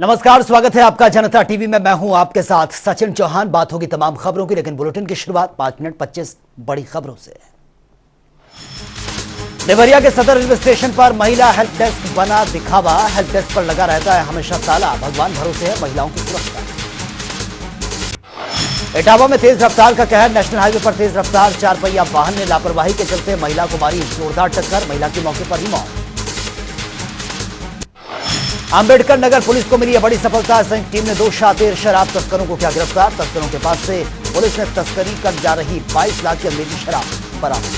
नमस्कार, स्वागत है आपका जनता टीवी में। मैं हूं आपके साथ सचिन चौहान। बात होगी तमाम खबरों की, लेकिन बुलेटिन की शुरुआत 5 मिनट 25 बड़ी खबरों से। देवरिया के सदर रेलवे स्टेशन पर महिला हेल्प डेस्क बना दिखावा। हेल्प डेस्क पर लगा रहता है हमेशा ताला। भगवान भरोसे है महिलाओं की सुरक्षा। इटावा में तेज रफ्तार का कहर। नेशनल हाईवे पर तेज रफ्तार 4 पहिया वाहन ने लापरवाही के चलते महिला को मारी जोरदार टक्कर। महिला की मौके पर ही मौत। अंबेडकर नगर पुलिस को मिली है बड़ी सफलता। संयुक्त टीम ने 2 शातिर शराब तस्करों को किया गिरफ्तार। तस्करों के पास से पुलिस ने तस्करी कर जा रही 22 लाख की अंग्रेजी शराब बरामद।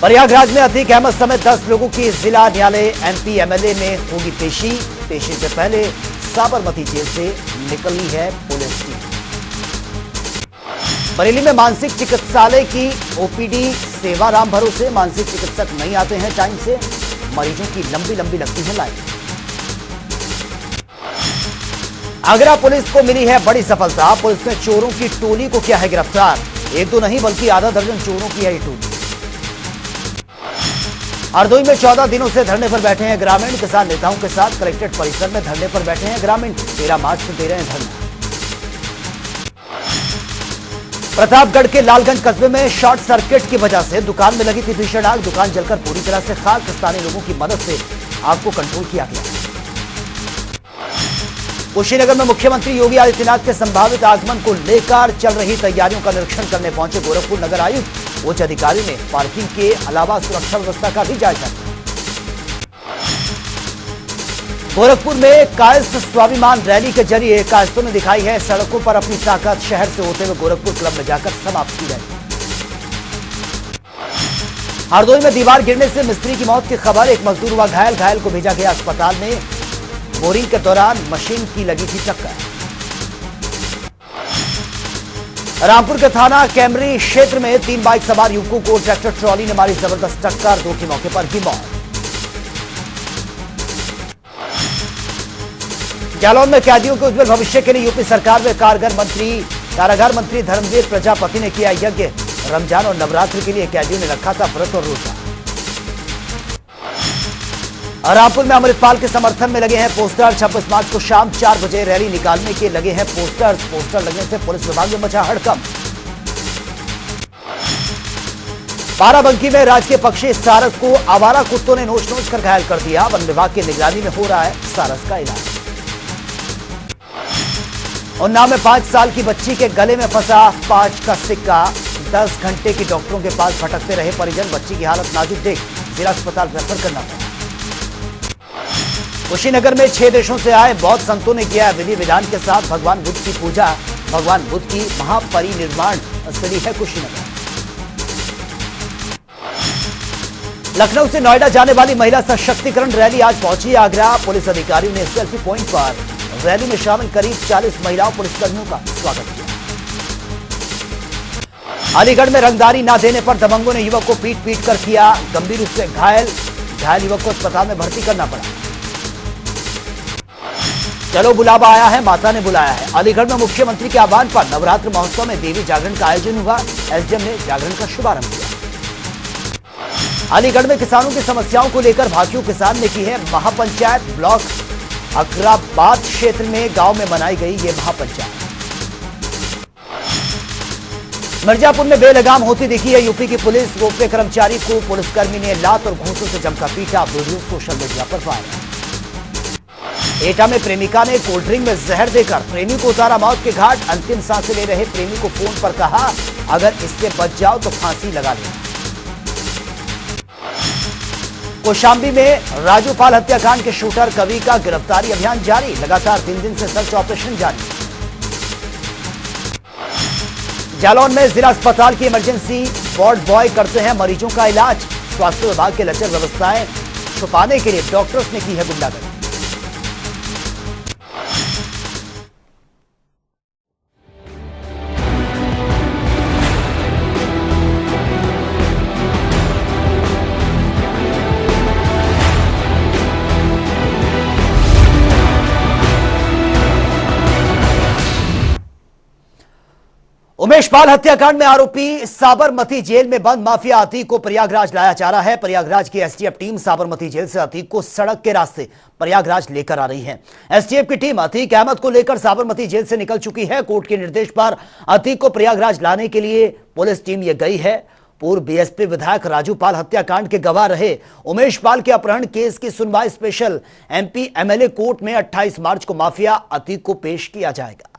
प्रयागराज में अतीक अहमद समेत 10 लोगों की जिला न्यायालय एमपी एमएलए में होगी पेशी। पेशी से पहले साबरमती जेल से निकली है पुलिस टीम। बरेली में मानसिक चिकित्सालय की ओपीडी सेवा राम भरोसे। मानसिक चिकित्सक नहीं आते हैं टाइम से। मरीजों की लंबी लंबी लगती है लाइन। आगरा पुलिस को मिली है बड़ी सफलता। पुलिस ने चोरों की टोली को किया है गिरफ्तार। 1-2 नहीं बल्कि आधा दर्जन चोरों की है ये टोली। हरदोई में 14 दिनों से धरने पर बैठे हैं ग्रामीण। किसान नेताओं के साथ कलेक्ट्रेट परिसर में धरने पर बैठे हैं ग्रामीण। 13 मार्च से दे रहे हैं धरना। प्रतापगढ़ के लालगंज कस्बे में शॉर्ट सर्किट की वजह से दुकान में लगी थी भीषण आग। दुकान जलकर पूरी तरह से खाक। स्थानीय लोगों की मदद से आग को कंट्रोल किया गया। कुशीनगर में मुख्यमंत्री योगी आदित्यनाथ के संभावित आगमन को लेकर चल रही तैयारियों का निरीक्षण करने पहुंचे गोरखपुर नगर आयुक्त। उच्च अधिकारियों ने पार्किंग के अलावा सुरक्षा व्यवस्था का भी जायजा लिया। गोरखपुर में कायस्थ स्वाभिमान रैली के जरिए कायस्थों ने दिखाई है सड़कों पर अपनी ताकत। शहर से होते हुए गोरखपुर क्लब में जाकर समाप्त की रैली। हरदोई में दीवार गिरने से मिस्त्री की मौत की खबर। एक मजदूर हुआ घायल। घायल को भेजा गया अस्पताल में। बोरिंग के दौरान मशीन की लगी थी टक्कर। रामपुर के थाना कैमरी क्षेत्र में 3 बाइक सवार युवकों को ट्रैक्टर ट्रॉली ने मारी जबरदस्त टक्कर। 2 की मौके पर ही मौत। जालौन में कैदियों के उज्जवल भविष्य के लिए यूपी सरकार में कारागार मंत्री धर्मवीर प्रजापति ने किया यज्ञ। रमजान और नवरात्रि के लिए कैदियों ने रखा था व्रत और रोजा। रामपुर में अमृतपाल के समर्थन में लगे हैं पोस्टर। 26 मार्च को शाम 4 बजे रैली निकालने के लगे हैं पोस्टर। पोस्टर लगने से पुलिस विभाग में मचा हड़कंप। बाराबंकी में राजकीय पक्षी सारस को आवारा कुत्तों ने नोच नोच कर घायल कर दिया। वन विभाग की निगरानी में हो रहा है सारस का इलाज। उन्नाव में 5 साल की बच्ची के गले में फंसा 5 का सिक्का। 10 घंटे की डॉक्टरों के पास भटकते रहे परिजन। बच्ची की हालत नाजुक देख जिला अस्पताल रेफर करना पड़ा। कुशीनगर में 6 देशों से आए बौद्ध संतों ने किया विधि विधान के साथ भगवान बुद्ध की पूजा। भगवान बुद्ध की महापरिनिर्वाण स्थली है कुशीनगर। लखनऊ से नोएडा जाने वाली महिला सशक्तिकरण रैली आज पहुंची आगरा। पुलिस अधिकारियों ने सेल्फी पॉइंट पर रैली में शामिल करीब 40 महिलाओं पुलिसकर्मियों का स्वागत किया। अलीगढ़ में रंगदारी न देने पर दबंगों ने युवक को पीट पीट कर किया गंभीर रूप से घायल। घायल युवक को अस्पताल में भर्ती करना पड़ा। चलो बुलावा आया है, माता ने बुलाया है। अलीगढ़ में मुख्यमंत्री के आह्वान पर नवरात्र महोत्सव में देवी जागरण का आयोजन हुआ। एसडीएम ने जागरण का शुभारंभ किया। अलीगढ़ में किसानों की समस्याओं को लेकर भाकियू किसान ने की है महापंचायत। ब्लॉक अकराबाद क्षेत्र में गांव में बनाई गई ये महापंचायत। मिर्जापुर में बेलगाम होती दिखी है यूपी की पुलिस। रोपवे कर्मचारी को पुलिसकर्मी ने लात और घूंसों से जमकर पीटा। वीडियो सोशल मीडिया पर वायरल। एटा में प्रेमिका ने कोल्ड ड्रिंक में जहर देकर प्रेमी को उतारा मौत के घाट। अंतिम सांसें ले रहे प्रेमी को फोन पर कहा अगर इससे बच जाओ तो फांसी लगा लेना। कौशाम्बी में राजूपाल हत्याकांड के शूटर कवि का गिरफ्तारी अभियान जारी। लगातार 3 दिन से सर्च ऑपरेशन जारी। जालौन में जिला अस्पताल की इमरजेंसी वार्ड बॉय करते हैं मरीजों का इलाज। स्वास्थ्य विभाग के लचर व्यवस्थाएं छुपाने के लिए डॉक्टर्स ने की है गुंडागर्दी। उमेश पाल हत्याकांड में आरोपी साबरमती जेल में बंद माफिया अतीक को प्रयागराज लाया जा रहा है। प्रयागराज की एसटीएफ टीम साबरमती जेल से अतीक को सड़क के रास्ते प्रयागराज लेकर आ रही है। एसटीएफ की टीम अतीक अहमद को लेकर साबरमती जेल से निकल चुकी है। कोर्ट के निर्देश पर अतीक को प्रयागराज लाने के लिए पुलिस टीम ये गई है। पूर्व बीएसपी विधायक राजू पाल हत्याकांड के गवाह रहे उमेश पाल के अपहरण केस की सुनवाई स्पेशल एमपी एमएलए कोर्ट में 28 मार्च को माफिया अतीक को पेश किया जाएगा।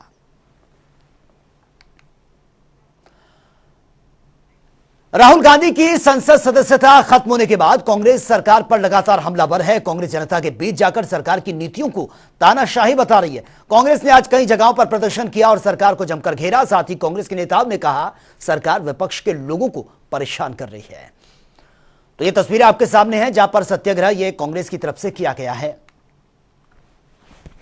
राहुल गांधी की संसद सदस्यता खत्म होने के बाद कांग्रेस सरकार पर लगातार हमलावर है। कांग्रेस जनता के बीच जाकर सरकार की नीतियों को तानाशाही बता रही है। कांग्रेस ने आज कई जगहों पर प्रदर्शन किया और सरकार को जमकर घेरा। साथ ही कांग्रेस के नेताओं ने कहा सरकार विपक्ष के लोगों को परेशान कर रही है। तो ये तस्वीरें आपके सामने हैं जहां पर सत्याग्रह ये कांग्रेस की तरफ से किया गया है।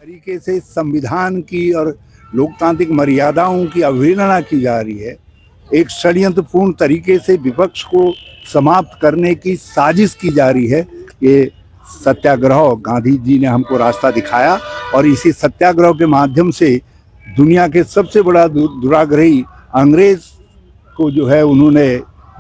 तरीके से संविधान की और लोकतांत्रिक मर्यादाओं की अवहेलना की जा रही है। एक षड्यंत्रपूर्ण तरीके से विपक्ष को समाप्त करने की साजिश की जा रही है। ये सत्याग्रह गांधी जी ने हमको रास्ता दिखाया और इसी सत्याग्रह के माध्यम से दुनिया के सबसे बड़ा दुराग्रही अंग्रेज को जो है उन्होंने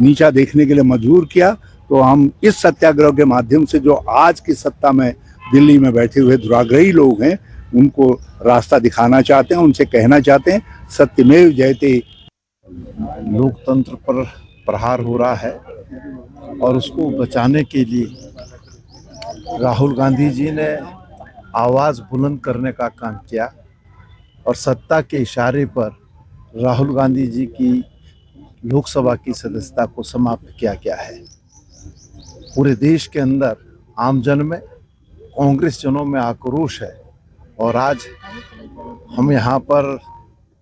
नीचा देखने के लिए मजबूर किया। तो हम इस सत्याग्रह के माध्यम से जो आज की सत्ता में दिल्ली में बैठे हुए दुराग्रही लोग हैं उनको रास्ता दिखाना चाहते हैं, उनसे कहना चाहते हैं सत्यमेव जयते। लोकतंत्र पर प्रहार हो रहा है और उसको बचाने के लिए राहुल गांधी जी ने आवाज़ बुलंद करने का काम किया और सत्ता के इशारे पर राहुल गांधी जी की लोकसभा की सदस्यता को समाप्त किया गया है। पूरे देश के अंदर आमजन में कांग्रेस जनों में आक्रोश है और आज हम यहाँ पर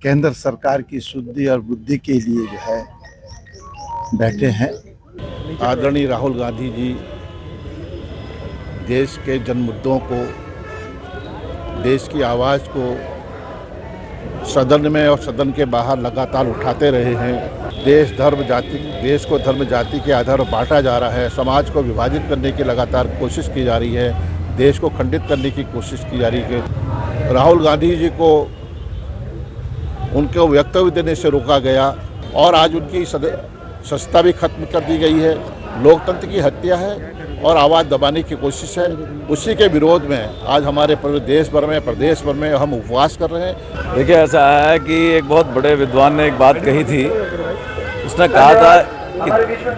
केंद्र सरकार की शुद्धि और बुद्धि के लिए जो है बैठे हैं। आदरणीय राहुल गांधी जी देश के जन मुद्दों को, देश की आवाज़ को सदन में और सदन के बाहर लगातार उठाते रहे हैं। देश को धर्म जाति के आधार पर बांटा जा रहा है। समाज को विभाजित करने की लगातार कोशिश की जा रही है। देश को खंडित करने की कोशिश की जा रही है। राहुल गांधी जी को उनको वक्तव्य देने से रोका गया और आज उनकी सत्ता भी खत्म कर दी गई है। लोकतंत्र की हत्या है और आवाज़ दबाने की कोशिश है। उसी के विरोध में आज हमारे पूरे देश भर में, प्रदेश भर में हम उपवास कर रहे हैं। देखिए, ऐसा है कि एक बहुत बड़े विद्वान ने एक बात कही थी। उसने कहा था कि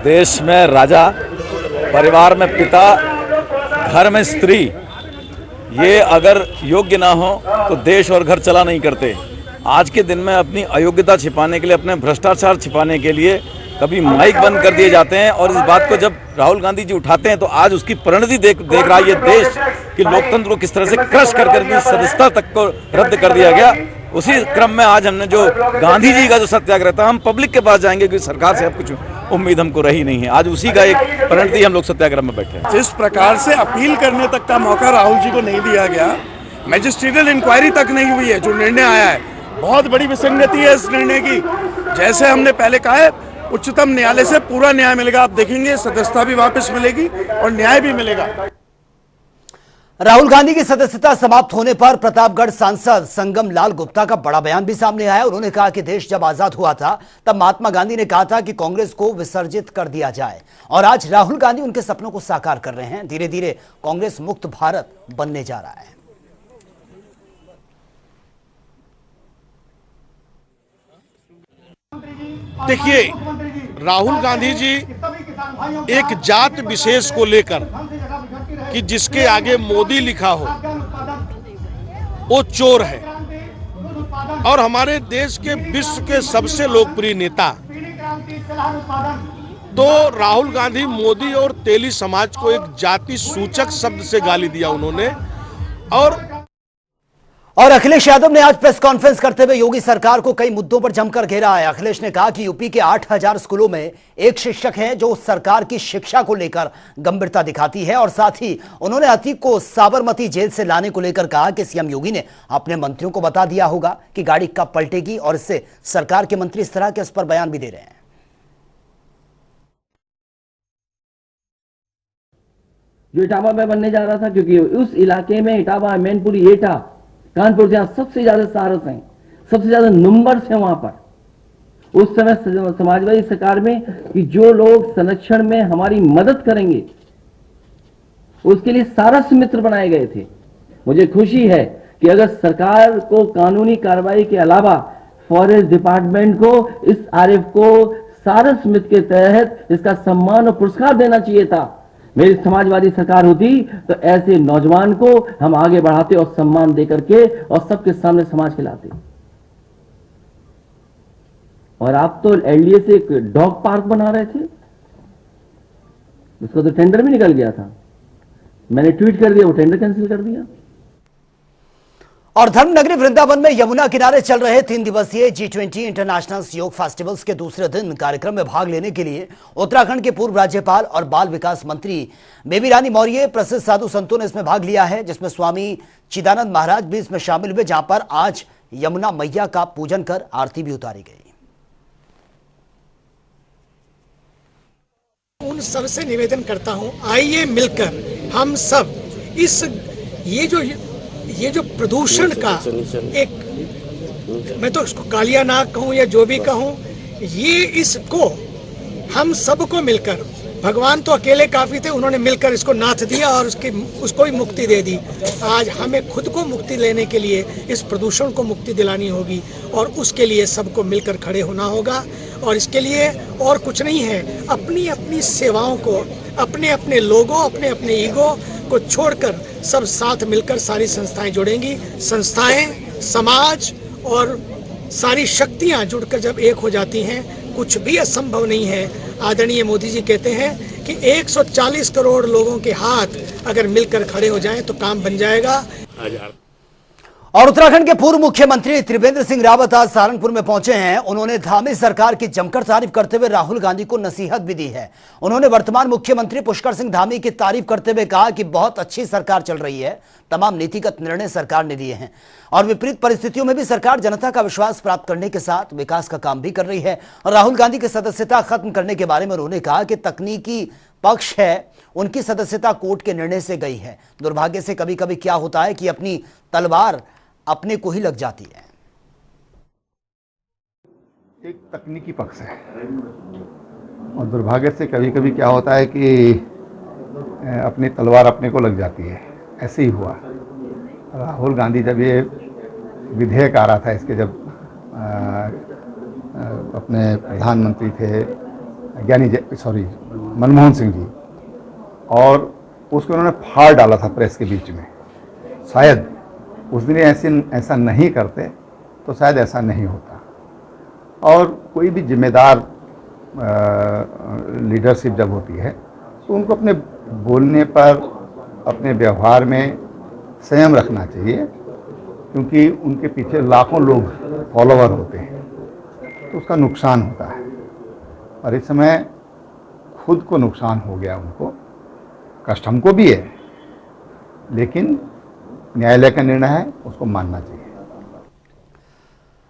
देश में राजा, परिवार में पिता, घर में स्त्री, ये अगर योग्य ना हो तो देश और घर चला नहीं करते। आज के दिन में अपनी अयोग्यता छिपाने के लिए, अपने भ्रष्टाचार छिपाने के लिए कभी माइक बंद कर दिए जाते हैं और इस बात को जब राहुल गांधी जी उठाते हैं तो आज उसकी परिणति देख रहा है ये देश कि लोकतंत्र को किस तरह से क्रश कर सदस्यता तक को रद्द कर दिया गया। उसी क्रम में आज हमने जो गांधी जी का जो सत्याग्रह था, हम पब्लिक के पास जाएंगे क्योंकि सरकार से अब कुछ उम्मीद हमको रही नहीं है। आज उसी का एक परिणति हम लोग सत्याग्रह में बैठे हैं। जिस प्रकार से अपील करने तक का मौका राहुल जी को नहीं दिया गया, मैजिस्ट्रियल इंक्वायरी तक नहीं हुई है, जो निर्णय आया है बहुत बड़ी विसंगति है इस निर्णय की। जैसे हमने पहले कहा है, उच्चतम न्यायालय से पूरा न्याय मिलेगा। आप देखेंगे सदस्यता भी वापस मिलेगी और न्याय भी मिलेगा। राहुल गांधी की सदस्यता समाप्त होने पर प्रतापगढ़ सांसद संगम लाल गुप्ता का बड़ा बयान भी सामने आया। उन्होंने कहा कि देश जब आजाद हुआ था तब महात्मा गांधी ने कहा था कि कांग्रेस को विसर्जित कर दिया जाए और आज राहुल गांधी उनके सपनों को साकार कर रहे हैं। धीरे धीरे कांग्रेस मुक्त भारत बनने जा रहा है। देखिए, राहुल गांधी जी एक जात विशेष को लेकर कि जिसके आगे मोदी लिखा हो वो चोर है और हमारे देश के विश्व के सबसे लोकप्रिय नेता तो राहुल गांधी मोदी और तेली समाज को एक जाति सूचक शब्द से गाली दिया उन्होंने। और अखिलेश यादव ने आज प्रेस कॉन्फ्रेंस करते हुए योगी सरकार को कई मुद्दों पर जमकर घेरा है। अखिलेश ने कहा कि यूपी के 8000 स्कूलों में एक शिक्षक है जो सरकार की शिक्षा को लेकर गंभीरता दिखाती है और साथ ही उन्होंने अतीक को साबरमती जेल से लाने को लेकर कहा कि सीएम योगी ने अपने मंत्रियों को बता दिया होगा कि गाड़ी कब पलटेगी और इससे सरकार के मंत्री इस तरह के इस पर बयान भी दे रहे हैं। जो इटावा में बनने जा रहा था, क्योंकि उस इलाके में इटावा, मैनपुरी, एटा, कानपुर, जहां सबसे ज्यादा सारस हैं, सबसे ज्यादा नंबर्स हैं वहां पर, उस समय समाजवादी सरकार में कि जो लोग संरक्षण में हमारी मदद करेंगे उसके लिए सारस मित्र बनाए गए थे। मुझे खुशी है कि अगर सरकार को कानूनी कार्रवाई के अलावा फॉरेस्ट डिपार्टमेंट को इस आरएफ को सारस मित्र के तहत इसका सम्मान और पुरस्कार देना चाहिए था। मेरी समाजवादी सरकार होती तो ऐसे नौजवान को हम आगे बढ़ाते और सम्मान देकर के और सबके सामने समाज के लाते। और आप तो एलडीए से एक डॉग पार्क बना रहे थे, उसका तो टेंडर भी निकल गया था। मैंने ट्वीट कर दिया, वो टेंडर कैंसिल कर दिया। और धर्मनगरी वृंदावन में यमुना किनारे चल रहे 3 दिवसीय G20 इंटरनेशनल योग फेस्टिवल्स के दूसरे दिन कार्यक्रम में भाग लेने के लिए उत्तराखंड के पूर्व राज्यपाल और बाल विकास मंत्री बेबी रानी मौर्य, प्रसिद्ध साधु संतों ने इसमें भाग लिया है, जिसमें स्वामी चिदानंद महाराज भी इसमें शामिल हुए, जहां पर आज यमुना मैया का पूजन कर आरती भी उतारी गई। उन सबसे निवेदन करता हूं, आइए मिलकर हम सब इस ये जो प्रदूषण का एक, मैं तो उसको कालिया नाग कहूं या जो भी कहूं, ये इसको हम सबको मिलकर, भगवान तो अकेले काफी थे, उन्होंने मिलकर इसको नाथ दिया और उसको ही मुक्ति दे दी। आज हमें खुद को मुक्ति लेने के लिए इस प्रदूषण को मुक्ति दिलानी होगी और उसके लिए सबको मिलकर खड़े होना होगा। और इसके लिए और कुछ नहीं है, अपनी अपनी सेवाओं को, अपने अपने लोगों, अपने अपने ईगो को छोड़कर सब साथ मिलकर सारी संस्थाएं जुड़ेंगी। संस्थाएं, समाज और सारी शक्तियां जुड़कर जब एक हो जाती हैं, कुछ भी असंभव नहीं है। आदरणीय मोदी जी कहते हैं कि 140 करोड़ लोगों के हाथ अगर मिलकर खड़े हो जाएं तो काम बन जाएगा। और उत्तराखंड के पूर्व मुख्यमंत्री त्रिवेंद्र सिंह रावत आज सहारनपुर में पहुंचे हैं। उन्होंने धामी सरकार की जमकर तारीफ करते हुए राहुल गांधी को नसीहत भी दी है। उन्होंने वर्तमान मुख्यमंत्री पुष्कर सिंह धामी की तारीफ करते हुए कहा कि बहुत अच्छी सरकार चल रही है, तमाम नीतिगत निर्णय सरकार ने लिए हैं और विपरीत परिस्थितियों में भी सरकार जनता का विश्वास प्राप्त करने के साथ विकास का काम भी कर रही है। और राहुल गांधी की सदस्यता खत्म करने के बारे में उन्होंने कहा कि तकनीकी पक्ष है, उनकी सदस्यता कोर्ट के निर्णय से गई है। दुर्भाग्य से कभी कभी क्या होता है कि अपनी तलवार अपने को ही लग जाती है। एक तकनीकी पक्ष है और दुर्भाग्य से कभी कभी क्या होता है कि अपनी तलवार अपने को लग जाती है। ऐसे ही हुआ। राहुल गांधी जब ये विधेयक आ रहा था, इसके जब अपने प्रधानमंत्री थे मनमोहन सिंह जी, और उसको उन्होंने फाड़ डाला था प्रेस के बीच में। शायद उस दिन ऐसा नहीं करते तो शायद ऐसा नहीं होता। और कोई भी जिम्मेदार लीडरशिप जब होती है तो उनको अपने बोलने पर, अपने व्यवहार में संयम रखना चाहिए, क्योंकि उनके पीछे लाखों लोग फॉलोवर होते हैं, तो उसका नुकसान होता है। और इस समय खुद को नुकसान हो गया उनको, कष्ट हमको भी है, लेकिन न्यायालय का निर्णय है, उसको मानना चाहिए।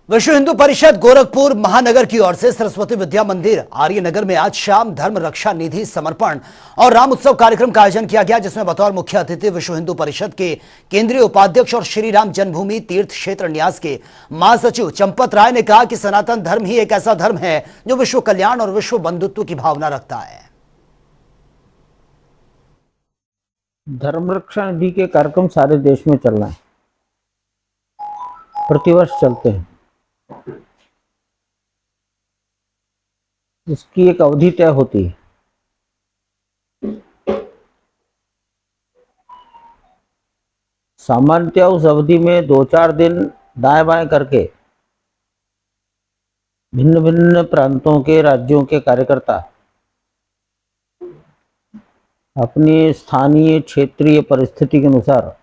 विश्व हिंदू परिषद गोरखपुर महानगर की ओर से सरस्वती विद्या मंदिर आर्यनगर में आज शाम धर्म रक्षा निधि समर्पण और राम उत्सव कार्यक्रम का आयोजन किया गया, जिसमें बतौर मुख्य अतिथि विश्व हिंदू परिषद के केंद्रीय उपाध्यक्ष और श्री राम जन्मभूमि तीर्थ क्षेत्र न्यास के महासचिव चंपत राय ने कहा कि सनातन धर्म ही एक ऐसा धर्म है जो विश्व कल्याण और विश्व बंधुत्व की भावना रखता है। धर्म रक्षा निधि के कार्यक्रम सारे देश में चल रहे हैं, प्रतिवर्ष चलते हैं। इसकी एक अवधि तय होती है। सामान्यतः उस अवधि में 2-4 दिन दाएं बाएं करके भिन्न भिन्न प्रांतों के, राज्यों के कार्यकर्ता अपनी स्थानीय क्षेत्रीय परिस्थिति के अनुसार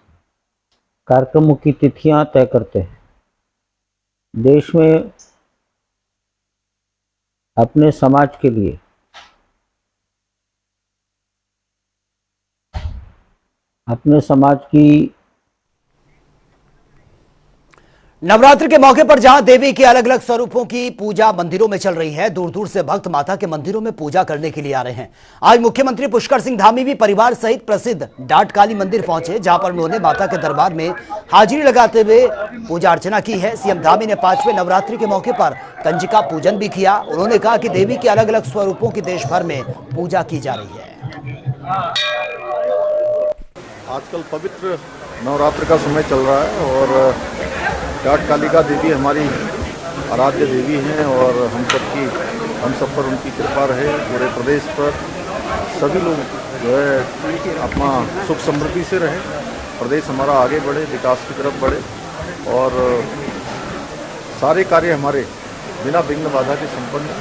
कार्यक्रमों की तिथियां तय करते हैं। देश में अपने समाज के लिए, अपने समाज की नवरात्र के मौके पर जहां देवी के अलग अलग स्वरूपों की पूजा मंदिरों में चल रही है, दूर दूर से भक्त माता के मंदिरों में पूजा करने के लिए आ रहे हैं। आज मुख्यमंत्री पुष्कर सिंह धामी भी परिवार सहित प्रसिद्ध डाट काली मंदिर पहुंचे, जहां पर उन्होंने माता के दरबार में हाजिरी लगाते हुए पूजा अर्चना की है। सीएम धामी ने 5वें नवरात्रि के मौके पर कंजिका पूजन भी किया। उन्होंने कहा कि देवी के अलग अलग स्वरूपों की देश भर में पूजा की जा रही है। आजकल पवित्र नवरात्र का समय चल रहा है और डाट कालिका देवी हमारी आराध्य देवी हैं और हम सब पर उनकी कृपा रहे। पूरे प्रदेश पर सभी लोग जो है अपना सुख समृद्धि से रहें, प्रदेश हमारा आगे बढ़े, विकास की तरफ बढ़े और सारे कार्य हमारे बिना विघ्न बाधा के संपन्न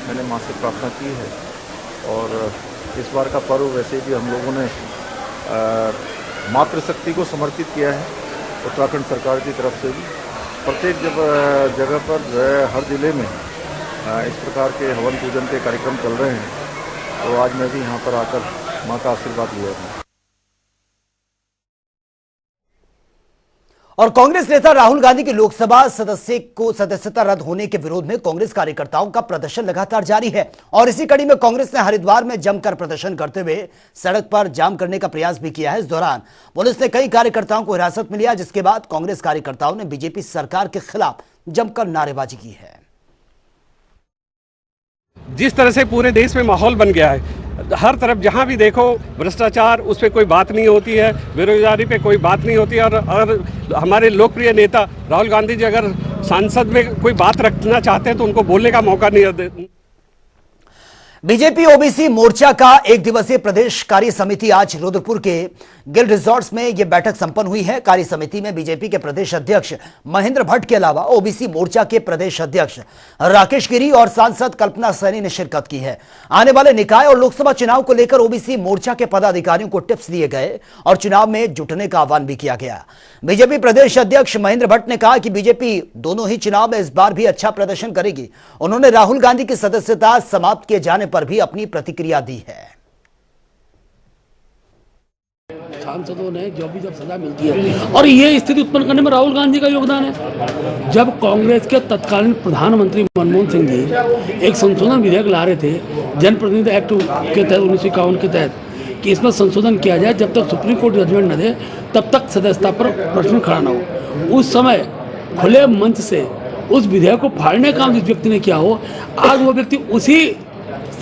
मैंने माँ से प्रार्थना की है। और इस बार का पर्व वैसे भी हम लोगों ने मातृशक्ति को समर्पित किया है। उत्तराखंड सरकार की तरफ से भी प्रत्येक जगह पर जो है हर जिले में इस प्रकार के हवन पूजन के कार्यक्रम चल रहे हैं। तो आज मैं भी यहाँ पर आकर माँ का आशीर्वाद लिया था। और कांग्रेस नेता राहुल गांधी की लोकसभा सदस्यता रद्द होने के विरोध में कांग्रेस कार्यकर्ताओं का प्रदर्शन लगातार जारी है। और इसी कड़ी में कांग्रेस ने हरिद्वार में जमकर प्रदर्शन करते हुए सड़क पर जाम करने का प्रयास भी किया है। इस दौरान पुलिस ने कई कार्यकर्ताओं को हिरासत में लिया, जिसके बाद कांग्रेस कार्यकर्ताओं ने बीजेपी सरकार के खिलाफ जमकर नारेबाजी की है। जिस तरह से पूरे देश में माहौल बन गया है, हर तरफ जहां भी देखो भ्रष्टाचार, उस पर कोई बात नहीं होती है, बेरोजगारी पे कोई बात नहीं होती है। और हमारे लोकप्रिय नेता राहुल गांधी जी अगर संसद में कोई बात रखना चाहते हैं तो उनको बोलने का मौका नहीं देते। बीजेपी ओबीसी मोर्चा का एक दिवसीय प्रदेश कार्य समिति आज रुद्रपुर के गिल रिजॉर्ट्स में यह बैठक संपन्न हुई है। कार्य समिति में बीजेपी के प्रदेश अध्यक्ष महेंद्र भट्ट के अलावा ओबीसी मोर्चा के प्रदेश अध्यक्ष राकेश गिरी और सांसद कल्पना सैनी ने शिरकत की है। आने वाले निकाय और लोकसभा चुनाव को लेकर ओबीसी मोर्चा के पदाधिकारियों को टिप्स दिए गए और चुनाव में जुटने का आह्वान भी किया गया। बीजेपी प्रदेश अध्यक्ष महेंद्र भट्ट ने कहा कि बीजेपी दोनों ही चुनाव में इस बार भी अच्छा प्रदर्शन करेगी। उन्होंने राहुल गांधी की सदस्यता समाप्त किए जाने पर भी अपनी प्रतिक्रिया दी है। सांसदों ने जब सजा मिलती है और ये स्थिति उत्पन्न करने में राहुल गांधी का योगदान है। जब कांग्रेस के तत्कालीन प्रधानमंत्री मनमोहन सिंह जी एक संशोधन विधेयक ला रहे थे जनप्रतिनिधि एक्ट के तहत 1951 के तहत कि इसमें संशोधन किया जाए, जब तक सुप्रीम कोर्ट जजमेंट न दे तब तक सदस्यता पर प्रश्न खड़ा न हो। उस समय खुले मंच से उस विधेयक को फाड़ने का काम जिस व्यक्ति ने किया हो, आज वो व्यक्ति उसी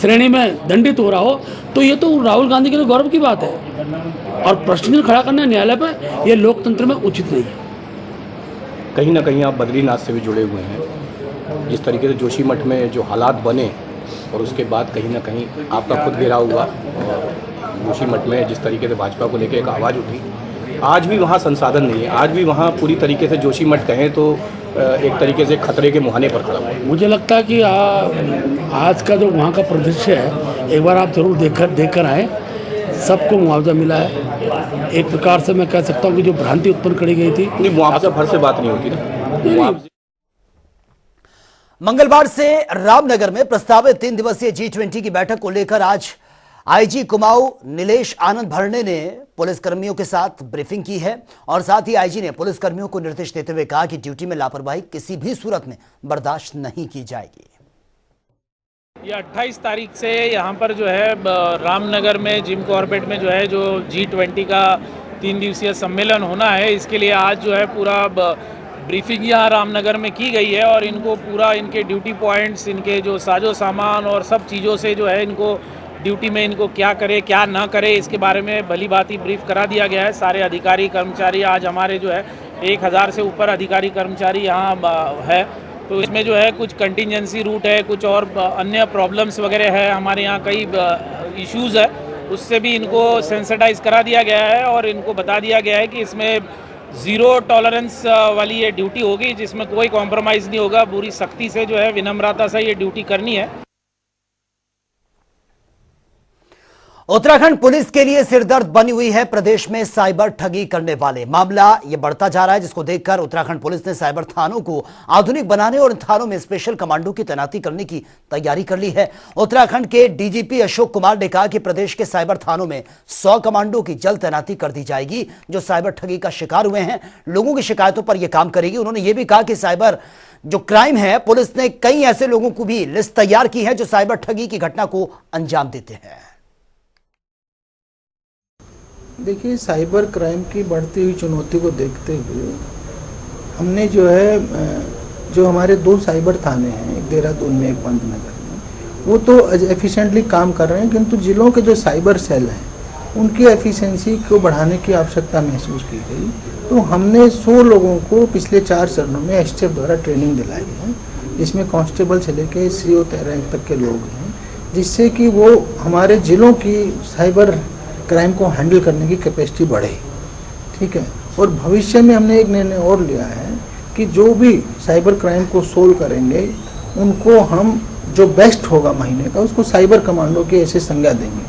श्रेणी में दंडित हो रहा हो, तो ये तो राहुल गांधी के लिए गौरव की बात है। और प्रश्न खड़ा करना न्यायालय पर, यह लोकतंत्र में उचित नहीं है। कहीं ना कहीं आप बद्रीनाथ से भी जुड़े हुए हैं। जिस तरीके से जोशीमठ में जो हालात बने और उसके बाद कहीं ना कहीं आपका खुद घेराव हुआ और जोशीमठ में जिस तरीके से भाजपा को लेकर एक आवाज़ उठी, आज भी वहाँ संसाधन नहीं है। आज भी वहाँ पूरी तरीके से जोशीमठ कहें तो एक तरीके से खतरे के मुहाने पर खड़ा हुआ। मुझे लगता है कि आज का जो वहाँ का परिदृश्य है, एक बार आप जरूर देख कर आए। सबको मुआवजा मिला है। एक प्रकार से मैं कह सकता हूँ कि जो भ्रांति उत्पन्न करी गई थी, नहीं, मुआवजा भर से बात नहीं होती ना। मंगलवार से रामनगर में प्रस्तावित 3 दिवसीय G20 की बैठक को लेकर आज आईजी कुमाऊं नीलेश आनंद भरणे ने पुलिसकर्मियों के साथ ब्रीफिंग की है और साथ ही आईजी ने पुलिसकर्मियों को निर्देश देते हुए कहा कि ड्यूटी में लापरवाही किसी भी सूरत में बर्दाश्त नहीं की जाएगी। ये 28 तारीख से यहाँ पर जो है रामनगर में जिम कॉर्बेट में जो है जो G20 का 3 दिवसीय सम्मेलन होना है, इसके लिए आज जो है पूरा ब्रीफिंग यहाँ रामनगर में की गई है और इनको पूरा इनके ड्यूटी पॉइंट्स, इनके जो साजो सामान और सब चीज़ों से जो है इनको ड्यूटी में इनको क्या करे क्या ना करे इसके बारे में भली भांति ब्रीफ करा दिया गया है। सारे अधिकारी कर्मचारी, आज हमारे जो है 1000 से ऊपर अधिकारी कर्मचारी यहाँ है। तो इसमें जो है कुछ कंटिजेंसी रूट है, कुछ और अन्य प्रॉब्लम्स वगैरह है, हमारे यहाँ कई इश्यूज़ है, उससे भी इनको सेंसिटाइज करा दिया गया है और इनको बता दिया गया है कि इसमें 0 टॉलरेंस वाली ये ड्यूटी होगी, जिसमें कोई कॉम्प्रोमाइज़ नहीं होगा। पूरी सख्ती से जो है विनम्रता से ये ड्यूटी करनी है। उत्तराखंड पुलिस के लिए सिरदर्द बनी हुई है प्रदेश में साइबर ठगी करने वाले। मामला ये बढ़ता जा रहा है, जिसको देखकर उत्तराखंड पुलिस ने साइबर थानों को आधुनिक बनाने और इन थानों में स्पेशल कमांडो की तैनाती करने की तैयारी कर ली है। उत्तराखंड के डीजीपी अशोक कुमार ने कहा कि प्रदेश के साइबर थानों में 100 कमांडो की जल्द तैनाती कर दी जाएगी, जो साइबर ठगी का शिकार हुए हैं। लोगों की शिकायतों पर यह काम करेगी। उन्होंने ये भी कहा कि साइबर जो क्राइम है, पुलिस ने कई ऐसे लोगों को भी लिस्ट तैयार की है जो साइबर ठगी की घटना को अंजाम देते हैं। देखिए, साइबर क्राइम की बढ़ती हुई चुनौती को देखते हुए हमने जो हमारे 2 साइबर थाने हैं, एक देहरादून में एक पंतनगर में, वो तो एफिशिएंटली काम कर रहे हैं, किंतु जिलों के जो साइबर सेल हैं उनकी एफिशिएंसी को बढ़ाने की आवश्यकता महसूस की गई। तो हमने 100 लोगों को पिछले 4 चरणों में एसटीएफ द्वारा ट्रेनिंग दिलाई है, जिसमें कांस्टेबल से लेकर सीओ रैंक तक के लोग हैं, जिससे कि वो हमारे जिलों की साइबर क्राइम को हैंडल करने की कैपेसिटी बढ़े। ठीक है। और भविष्य में हमने एक निर्णय और लिया है कि जो भी साइबर क्राइम को सोल्व करेंगे उनको हम जो बेस्ट होगा महीने का, उसको साइबर कमांडो की ऐसे संज्ञा देंगे।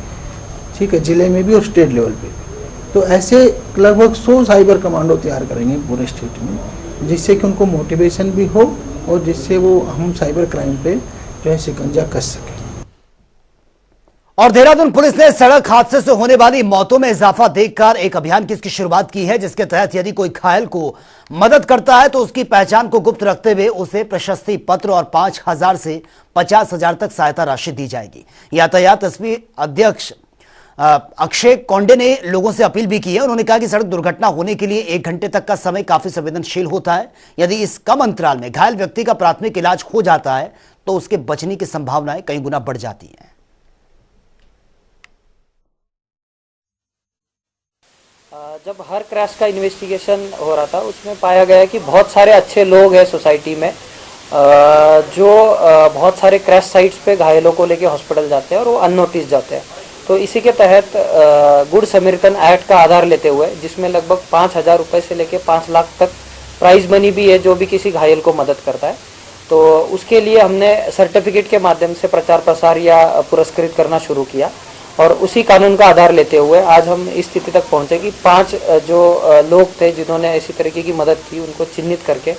ठीक है, जिले में भी और स्टेट लेवल पे भी। तो ऐसे लगभग 100 साइबर कमांडो तैयार करेंगे पूरे स्टेट में, जिससे कि उनको मोटिवेशन भी हो और जिससे वो हम साइबर क्राइम पे जो है शिकंजा कस सकें। और देहरादून पुलिस ने सड़क हादसे से होने वाली मौतों में इजाफा देखकर एक अभियान की इसकी शुरुआत की है, जिसके तहत यदि कोई घायल को मदद करता है तो उसकी पहचान को गुप्त रखते हुए उसे प्रशस्ति पत्र और 5,000 से 50,000 तक सहायता राशि दी जाएगी। यातायात एसपी अध्यक्ष अक्षय कौंडे ने लोगों से अपील भी की है। उन्होंने कहा कि सड़क दुर्घटना होने के लिए 1 घंटे तक का समय काफी संवेदनशील होता है। यदि इस कम अंतराल में घायल व्यक्ति का प्राथमिक इलाज हो जाता है तो उसके बचने की संभावनाएं कई गुना बढ़ जाती हैं। जब हर क्रैश का इन्वेस्टिगेशन हो रहा था, उसमें पाया गया कि बहुत सारे अच्छे लोग हैं सोसाइटी में जो बहुत सारे क्रैश साइट्स पे घायलों को लेके हॉस्पिटल जाते हैं और वो अननोटिस जाते हैं। तो इसी के तहत गुड समरिटन एक्ट का आधार लेते हुए, जिसमें लगभग 5,000 रुपये से लेके 5 लाख तक प्राइज मनी भी है जो भी किसी घायल को मदद करता है, तो उसके लिए हमने सर्टिफिकेट के माध्यम से प्रचार प्रसार या पुरस्कृत करना शुरू किया। और उसी कानून का आधार लेते हुए आज हम इस स्थिति तक पहुंचे कि 5 जो लोग थे जिन्होंने ऐसी तरीके की मदद की, उनको चिन्हित करके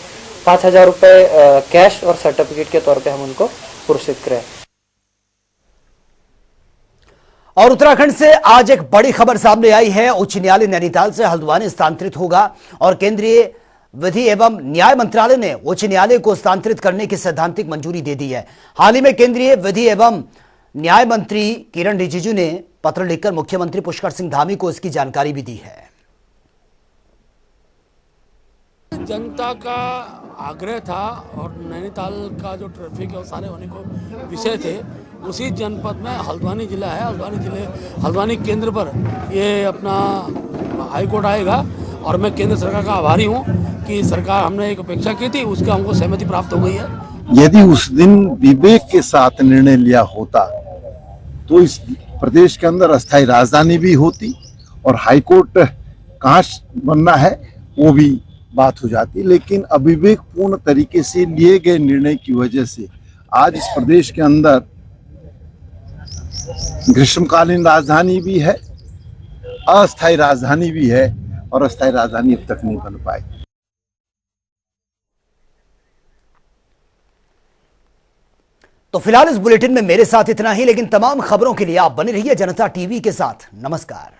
5,000 रुपये कैश और सर्टिफिकेट के तौर पे हम उनको पुरस्कृत करें। और उत्तराखंड से आज एक बड़ी खबर सामने आई है। उच्च न्यायालय नैनीताल से हल्द्वानी स्थानांतरित होगा और केंद्रीय विधि एवं न्याय मंत्रालय ने उच्च न्यायालय को स्थानांतरित करने की सैद्धांतिक मंजूरी दे दी है। हाल ही में केंद्रीय विधि एवं न्याय मंत्री किरण रिजिजू ने पत्र लिखकर मुख्यमंत्री पुष्कर सिंह धामी को इसकी जानकारी भी दी है। जनता का आग्रह था और नैनीताल का जो ट्रैफिक है वो सारे होने को विषय थे। उसी जनपद में हल्द्वानी जिला है, हल्द्वानी केंद्र पर ये अपना हाईकोर्ट आएगा और मैं केंद्र सरकार का आभारी हूँ कि सरकार, हमने एक अपेक्षा की थी, उसका हमको सहमति प्राप्त हो गई है। यदि उस दिन विवेक के साथ निर्णय लिया होता तो इस प्रदेश के अंदर अस्थायी राजधानी भी होती और हाईकोर्ट कहाँ बनना है वो भी बात हो जाती। लेकिन अविवेकपूर्ण तरीके से लिए गए निर्णय की वजह से आज इस प्रदेश के अंदर ग्रीष्मकालीन राजधानी भी है, अस्थायी राजधानी भी है और अस्थायी राजधानी अब तक नहीं बन पाई। तो फिलहाल इस बुलेटिन में मेरे साथ इतना ही, लेकिन तमाम खबरों के लिए आप बने रहिए जनता टीवी के साथ। नमस्कार।